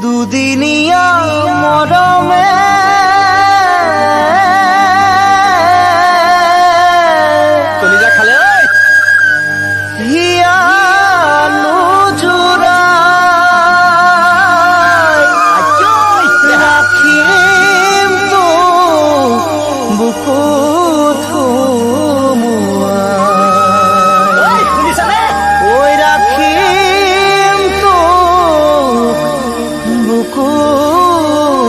দুদিনিয়া মৰমে কলিজা খালে ওই হিয়ালু জুড়াই ৰাখিম তো বুকুত হুমুয়াই ওই ৰাখিম তো বুকুত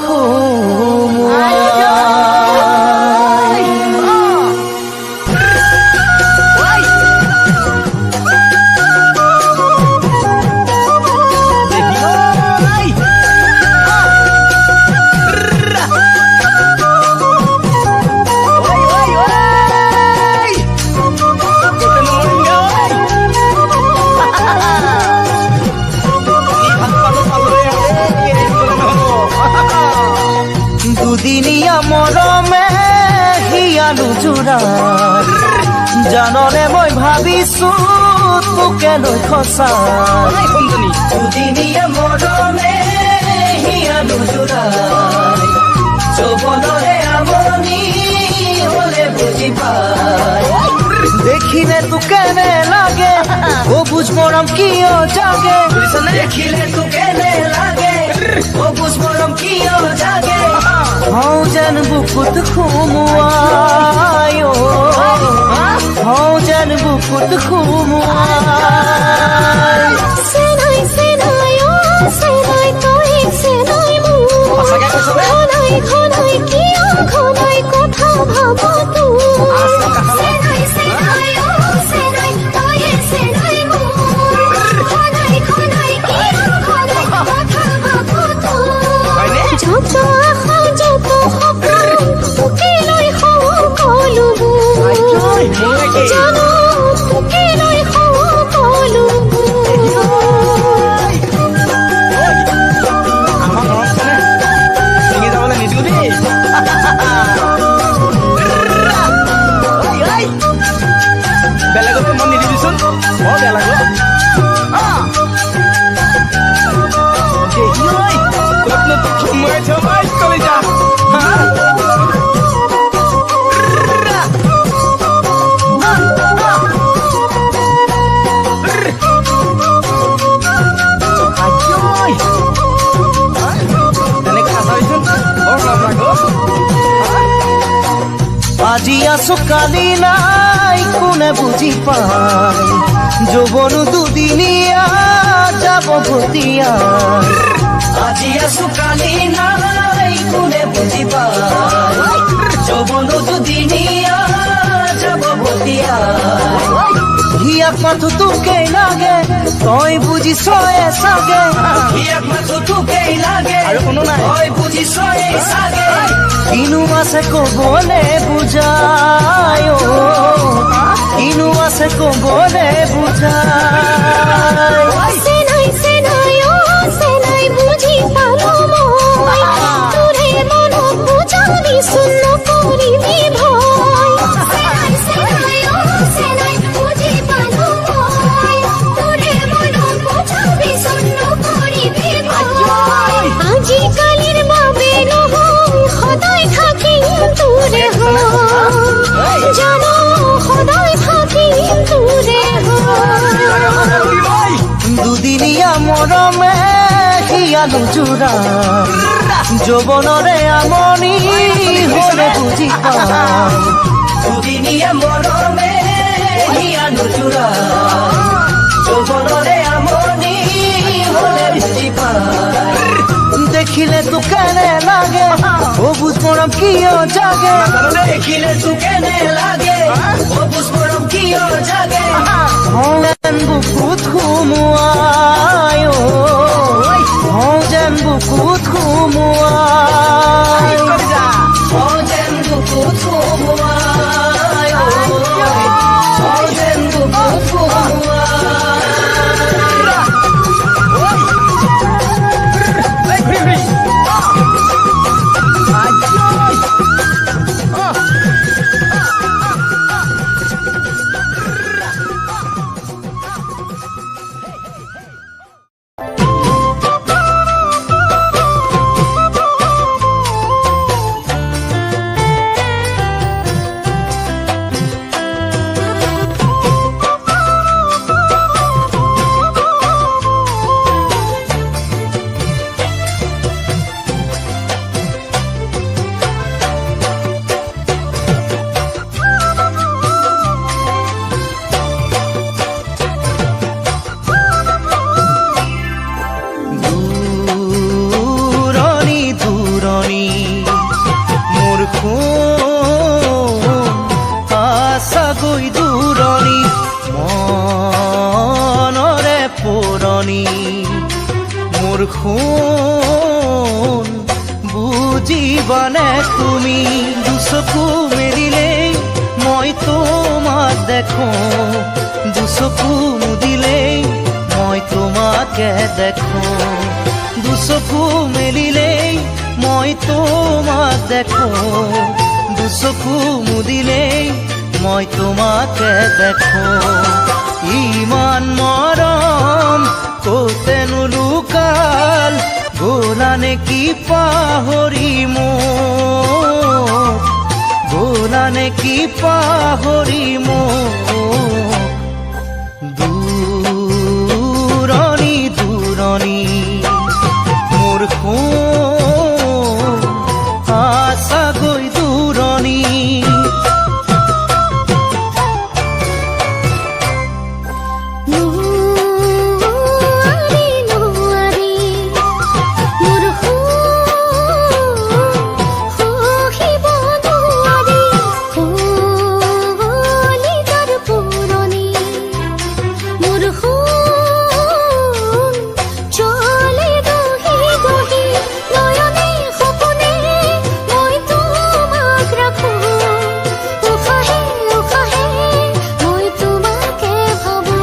হুমুয়াই দুদিনিয়া মৰমে হিয়ালু জোড়াই জাননে মই ভাবিছো তোকে লৈ খচাই দুদিনিয়া মৰমে হিয়ালু জোড়াই যৌৱনৰে আমনি হলে বুজি পাই দেখিলে তো কেনে লাগে ও বুঝ মৰম কিয় জাগে দেখিলে তো কেনে লাগে ও বুঝ মৰম কিয় জাগে হও যেন বুকুত খুমুয়ায় হও যেন বুকুত খুমুয়ায় সেনাই সেনাই ও সেনাই তুই সেনাই মু ঘনাই ঘনাই কিয় ঘনাই কথা ভাবো তুই সেনাই সেনাই ও সেনাই তুই সেনাই মু ঘনাই ঘনাই কিয় ঘনাই কথা ভাবো তুই যত আশা যত সপোন তোকে লৈ সকলোবোৰ জানো তোকে লৈ চিঙি যাবলৈ নিদিওঁ দেই বেলেগতো মন নিদিবিচোন বৰ বেয়া লাগে ক'তনো তোক সোমোৱাই থ কলিজা আজি আছো কালি নাই কোনে বুজি পায় যৌৱনো দুদিনীয়া যাব ভতিয়া আজি আছো কালি নাই কোনে বুজি পায় যৌৱনো দুদিনীয়া যাব ভতিয়া হিয়াক মাথো তোকেই লাগে তই বুজিছয়ে চাগে হিয়াক মাথো তোকেই লাগে আৰু কোনো নাই তই বুজিছয়ে চাগে কিনো আছে কবলে বুজায় কিনো আছে কবলে বুজায় সেনাই সেনাই ও সেনাই বুঝি পালো মই তোরে মনত বুঝাবি শূন্য করিবি ভয় সেনাই সেনাই ও সেনাই বুঝি পালো মই তোরে মনত বুঝাবি শূন্য করিবি ভয় আজি কালির বাবে নহয় সদায় থাকিম তোরে হয় জানো সদায় থাকিম তোরে হয় দুদিনীয়া মৰমে হিয়ালু জোড়াই যৌৱনৰে আমনি হলে বুজি পায় দুদিনীয়া মৰমে হিয়ালু জোড়াই যৌৱনৰে আমনি হলে বুজি পায় দেখিলে তো কেনে লাগে ও বুঝ মৰম কিয় জাগে দেখিলে তো কেনে লাগে ও বুঝ মৰম কিয় জাগে হও যেন বুকুত খুমুয়ায় হও যেন বুকুত খুমুয়ায় হও যেন বুকুত খুমুয়ায় হও যেন বুকুত খুমুয়ায় আছাগৈ দূৰণি মনৰে পুৰণি মোৰ সোণ বুজিবানে তুমি দুচকু মেলিলেই মই তোমাক দেখো দুচকু মুদিলেই মই তোমাকে দেখো দুচকু মেলিলেই মই তোমাক দেখো দুচকু মুদিলেই মই তোমাকে দেখো ইমান মৰম ক'তেনো লুকাল গ'লা নেকি পাহৰি মোক গ'লা নেকি পাহৰি মোক দূৰণি দূৰণি মোৰ সোণ আছাগৈ দূৰণি নোৱাৰি নোৱাৰি মোৰ সহিব নোৱাৰি কলিতাৰ পুৰণি মোৰ চলে দহি দহি নয়নে সপোনে মই তোমাক ৰাখো উশাহে উশাহে মই তোমাকে ভাবো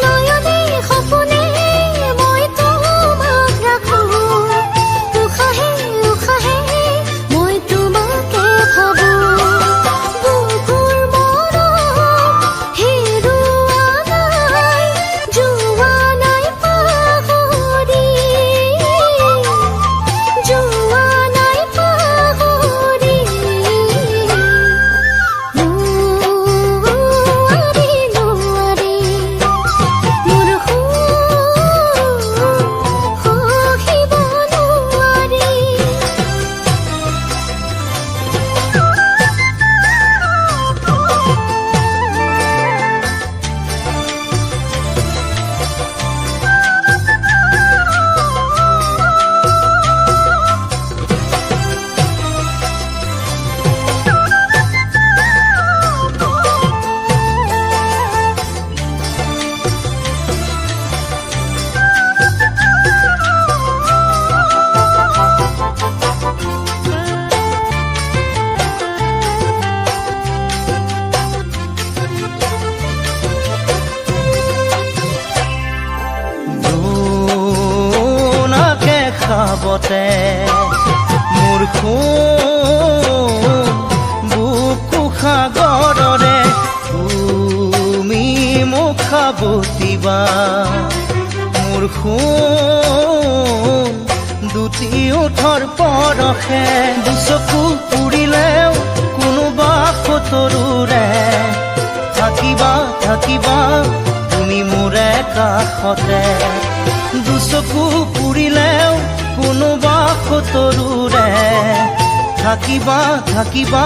নয়নে সপোনে মই তোমাক ৰাখো উশাহে উশাহে মই তোমাকে ভাবো বুকুৰ মৰম হেৰুৱা নাই যোৱা নাই পাহৰি যোৱা নাই পাহৰি নোৱাৰি নোৱাৰি মোৰ সহিব নোৱাৰি জোনাকে খাবতে মোৰ সোণ বুকু সাগৰৰে তুমি মোক সাবটিবা মোৰ সোণ দুটি ওঠৰ পৰশে দুচকু পুৰিলেও কোনোবা সতৰুৰে থাকিবা থাকিবা তুমি মোৰে কাষতে দুচকু পুৰিলেও কোনোবা সতৰুৰে থাকিবা থাকিবা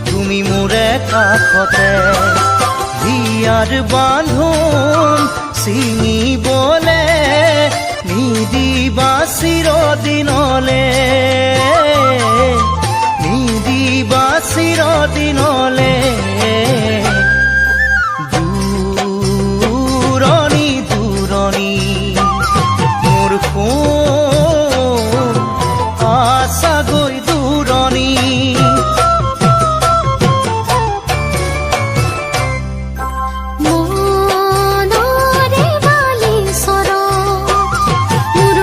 তুমি মোৰে কাষতে হিয়াৰ বান্ধোন ছিঙিবলে নিদিবা চিৰদিনলে নিদিবা চিৰদিনলে দূৰণি দূৰণি মোৰ সোণ আছাগৈ দূৰণি মনৰে বালিচৰ মোৰ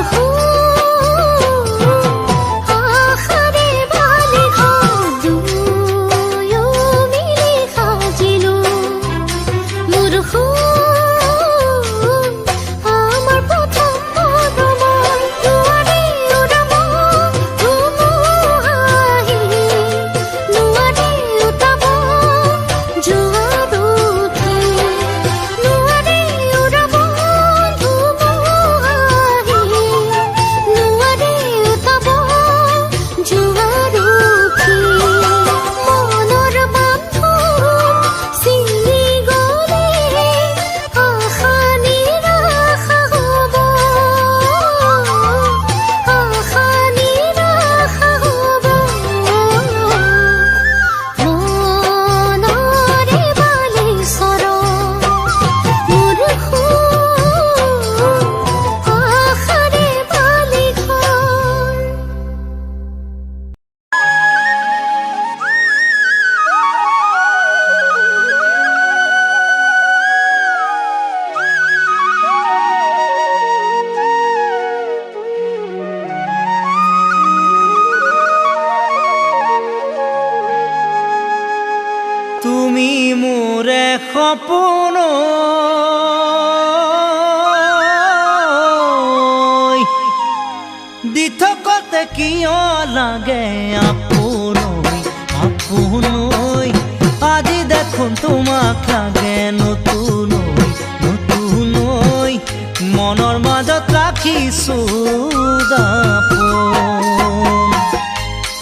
সপোন দি থকতে কিয় লাগে আপোন আপোন আজি দেখোন তোমাক লাগে নতুন নতুন মনৰ মাজত ৰাখিছো দাপোন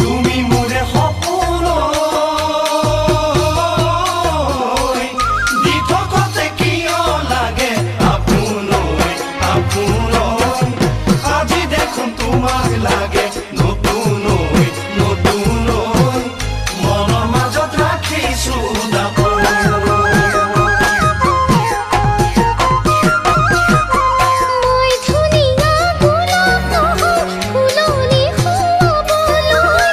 তুমি মোৰে সপোন দি থকতে কিয় লাগে আপোন আপোন আজি দেখোন তোমাক লাগে নতুন নতুন মনৰ মাজত ৰাখিছো দাপোন মই ধুনীয়া গোলাপ নহওঁ ফুলনি খুৱাবলৈ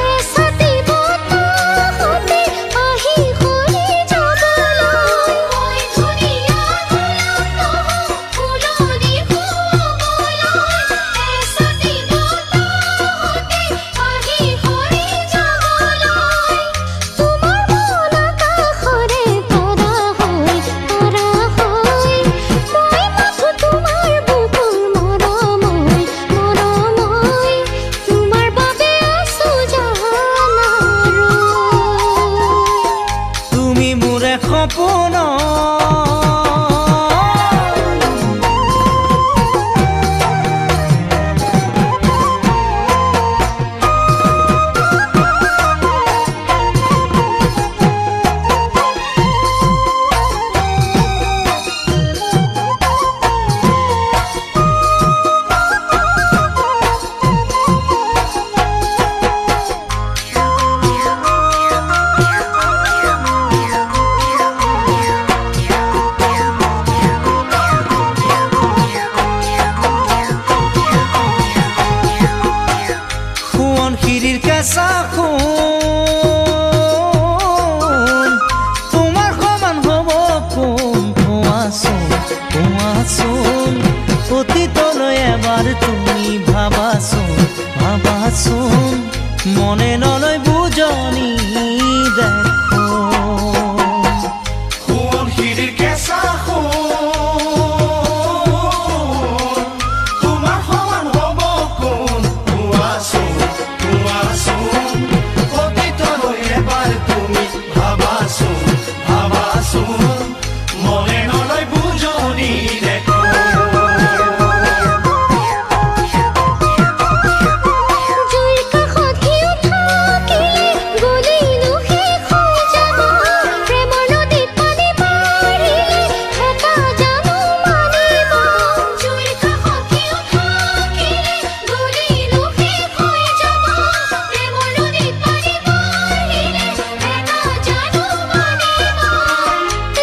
এচাটি বতাহতে আহি সৰি যাবলৈ মই ধুনীয়া গোলাপ নহওঁ ফুলনি খুৱাবলৈ এচাটি বতাহতে আহি সৰি যাবলৈ তোমাৰ মন আকাশৰে তৰা হৈ মই মাথো তোমাৰ বুকুৰ মৰমৈ মৰমৈ তোমাৰ বাবে আছো জানা তুমি মোৰে সপোন সোৱণশিৰিৰ কেঁচা সোণ তোমাৰ সমান হ'ব কোন কোৱাচোন কোৱাচোন অতীতলৈ এবাৰ তুমি ভাবাচোন ভাবাচোন মনে নলয় বুজনি দেখো সোৱণশিৰিৰ কেঁচা তোমাৰ সমান হ'ব কোন কোৱাচোন কোৱাচোন অতীতলৈ এবাৰ তুমি ভাবাচোন ভাবাচোন মনে নলয় বুজনি দেখো জুইৰ কাষত ঘিউ থাকিলে গলিনো শেষ হৈ যাব প্ৰেমৰ নদীত পানী মাৰিলে এটা জানো মানিব জুইৰ কাষত ঘিউ থাকিলে গলিনো শেষ হৈ যাব প্ৰেমৰ নদীত পানী মাৰিলে এটা জানো মানিব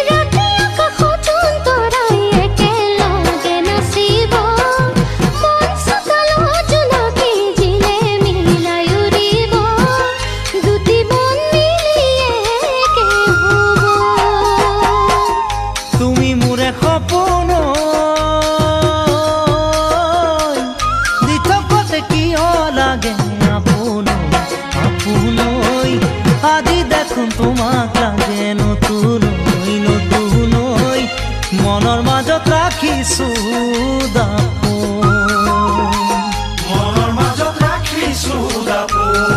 ৰাতি আকাশত তৰাই একেলগে নাচিব মন চোতালত জোনাকী জিলে মিলাই উৰিব দুটি মন মিলি একে হ'ব তুমি মোৰে সপোন দি থকতে কিয় লাগে আপোন আপোন আজি দেখোন তোমাক লাগে নতুন নতুন মনৰ মাজত ৰাখিছো দাপোন মনৰ মাজত ৰাখিছো দাপোন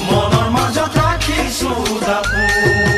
মনৰ মাজত ৰাখিছো দাপোন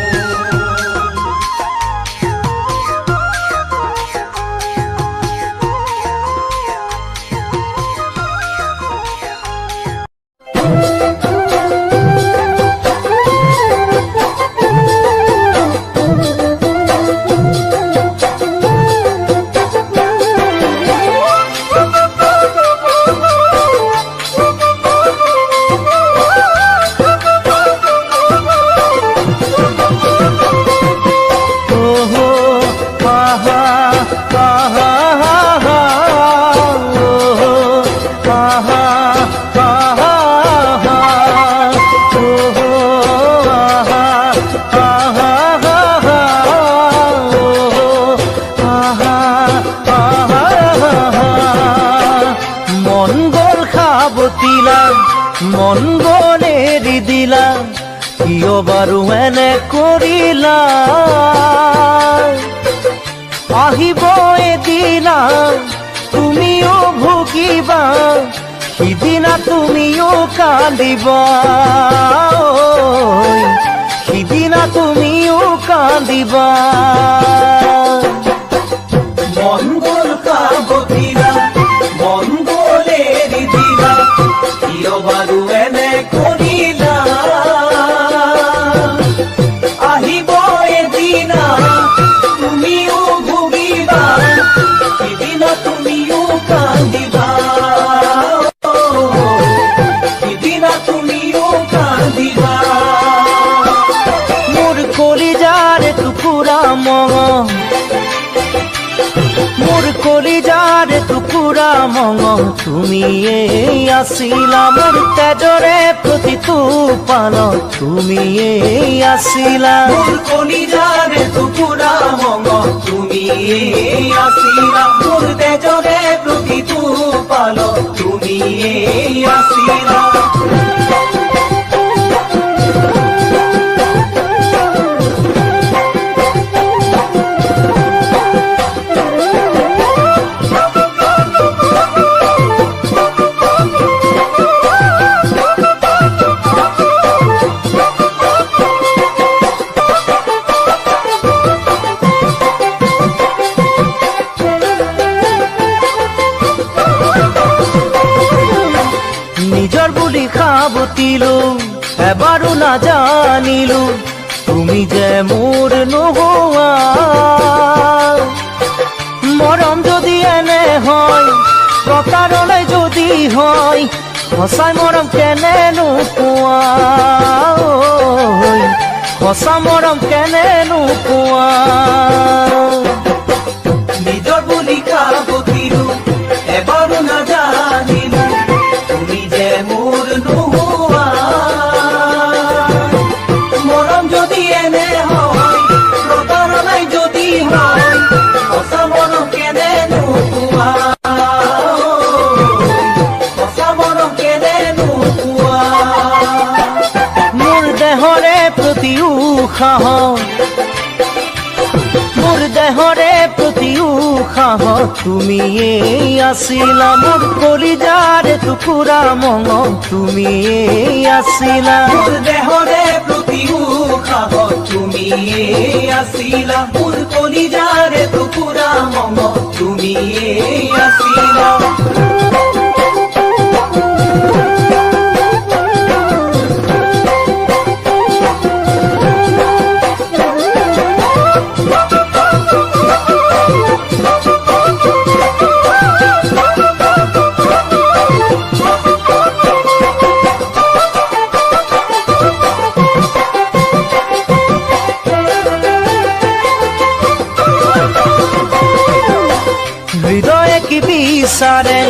মন গলে এৰি দিলা কিয় বাৰু এনে কৰিলা আহিব এদিনা তুমিও ভুগিবা সিদিনা তুমিও কান্দিবা সিদিনা তুমিও কান্দিবা মঙ্গল কাবতীরা মঙ্গলে দিদিরা কিয় বাৰু এনে কৰিলা আহিব এদিনা তুমিও ভুগিবা সিদিনা তুমিও কান্দিবা সিদিনা তুমিও কান্দিবা মোৰ কলিজাৰ টুকুৰা মঙহ মোৰ কলিজাৰ টুকুৰা মঙহ তুমিয়ে আছিলা মোৰ তেজৰে প্ৰতিটো পানত তুমিয়ে আছিলা মোৰ কলিজাৰে টুকুৰা মঙহ তুমিয়ে আছিলা মোৰ তেজৰে প্ৰতিটো পালত তুমিয়ে আছিলা নিজৰ বুলি খাবতিলো এবাৰো নাজানিলো তুমি যে মোৰ নোহোৱা মৰম যদি এনে হয় প্ৰতাৰণে যদি হয় সঁচাই মৰম কেনেনো পোৱা সঁচা মৰম কেনেনো পোৱা নিজৰ বুলি কাবতিলো এবাৰো নাজানিলো তুমি যে মোৰ নোহোৱা মৰম যদি এনে হয় প্ৰতাৰণাই যদি হয় সঁচা মৰম কেনে নোপোৱা সঁচা মৰম কেনে নোপোৱা মোৰ দেহৰে প্ৰতি উশাহ মোৰ দেহৰে প্ৰতি উশাহ তুমিয়ে আছিলা মোৰ কলিজাৰ টুকুৰা মঙহ তুমিয়ে আছিলা মোৰ দেহৰে প্ৰতি উশাহ তুমিয়ে আছিলা মোৰ কলিজাৰে টুকুৰা মঙহ তুমিয়ে আছিলা হৃদয়ে কি বিচাৰে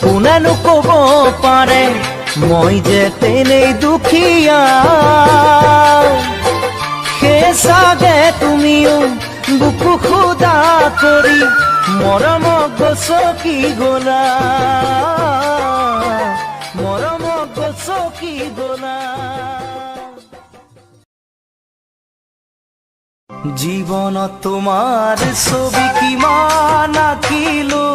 কোনেনো ক'ব পাৰে মই যে তেনেই দুখীয়া সেই চাগে তুমিও বুকু খুদা কৰি মৰমক গছকি গলা মৰমক গছকি গলা জীৱনত তোমাৰ ছবি কিমান আঁকিলো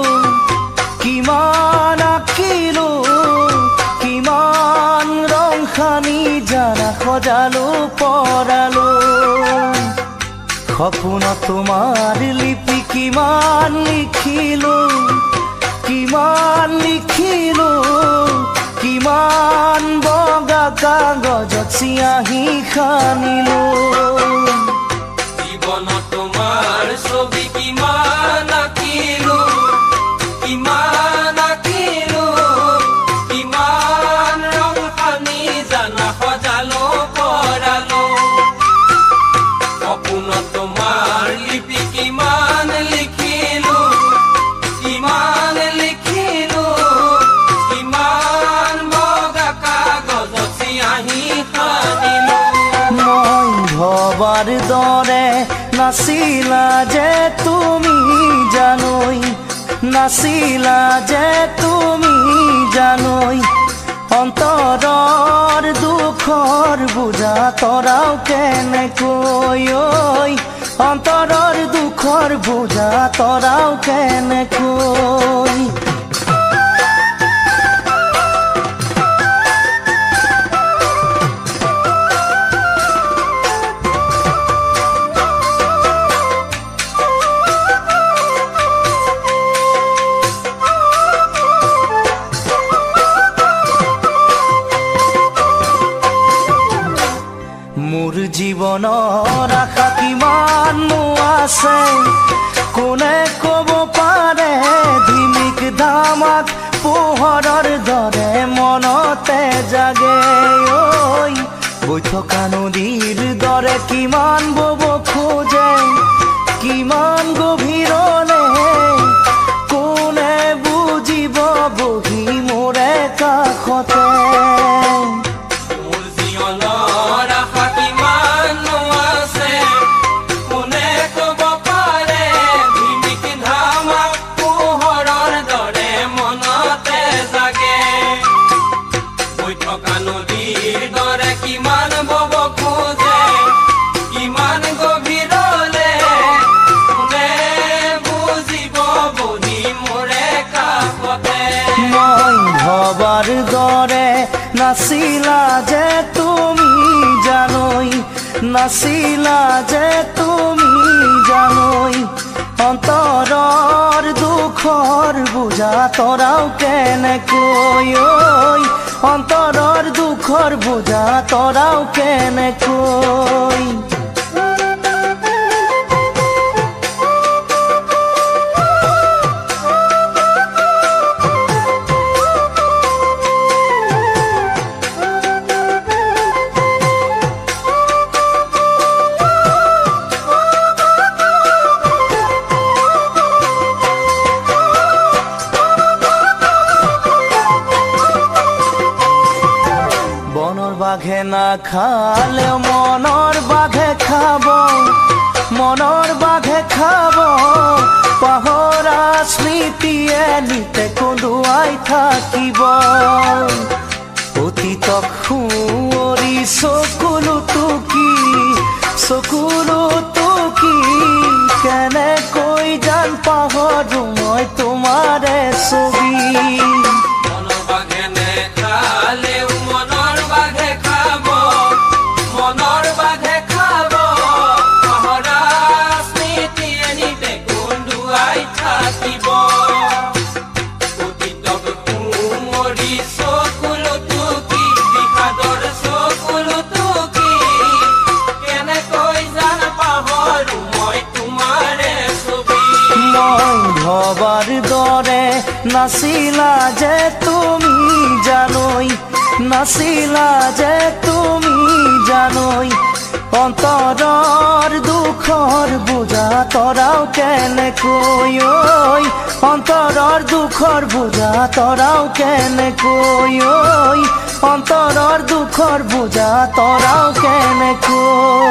কিমান আঁকিলো কিমান ৰং সানি জানা সজালো পৰালো সপোনত তোমাৰ লিপি কিমান লিখিলো কিমান বগা কাগজত চিয়াহী সানিলো জীৱনত তোমাৰ ছবি কিমান আঁকিলো কিমান ৰং সানি জানা সজালো পৰালো সপোনত তোমাৰ লিপি কিমান লিখিলো কিমান বগা কাগজত চিয়াহী সানিলো মই ভবাৰ দৰে নাছিলা যে তুমি জানৈ নাছিলা যে তুমি জানৈ অন্তৰৰ দুখৰ বুজা তৰাও কেনেকৈ ঐ অন্তৰৰ দুখৰ বুজা তৰাও কেনেকৈ মোৰ জীৱনৰ আশা কিমান আছে কোনে ক'ব পাৰে ধিমিক ধামাক পোহৰৰ দৰে মনতে জাগে ঐ বৈ থকা নদীৰ দৰে কিমান বব খোজে কিমান গভীৰলে কোনে বুজিব বহি মোৰে কাষতে ভবাৰ দৰে নাছিলা যে তুমি জানৈ নাছিলা যে তুমি জানৈ অন্তৰৰ দুখৰ বুজা তৰাও কেনেকৈ ঐ অন্তৰৰ দুখৰ বুজা তৰাও কেনেকৈ বাঘে নাখালেও মনৰ বাঘে খাব মনৰ বাঘে খাব পাহৰা স্মৃতিয়ে নিতে কন্দুৱাই থাকিব অতীতক সুঁৱৰি চকুলো টুকি কেনেকৈ জান পাহৰো মই তোমাৰে ছবি ভবাৰ দৰে নাছিলা যে তুমি জানৈ নাছিলা যে তুমি জানৈ অন্তৰৰ দুখৰ বুজা তৰাও কেনেকৈ ঐ অন্তৰৰ দুখৰ বুজা তৰাও কেনেকৈ ঐ অন্তৰৰ দুখৰ বুজা তৰাও কেনেকৈ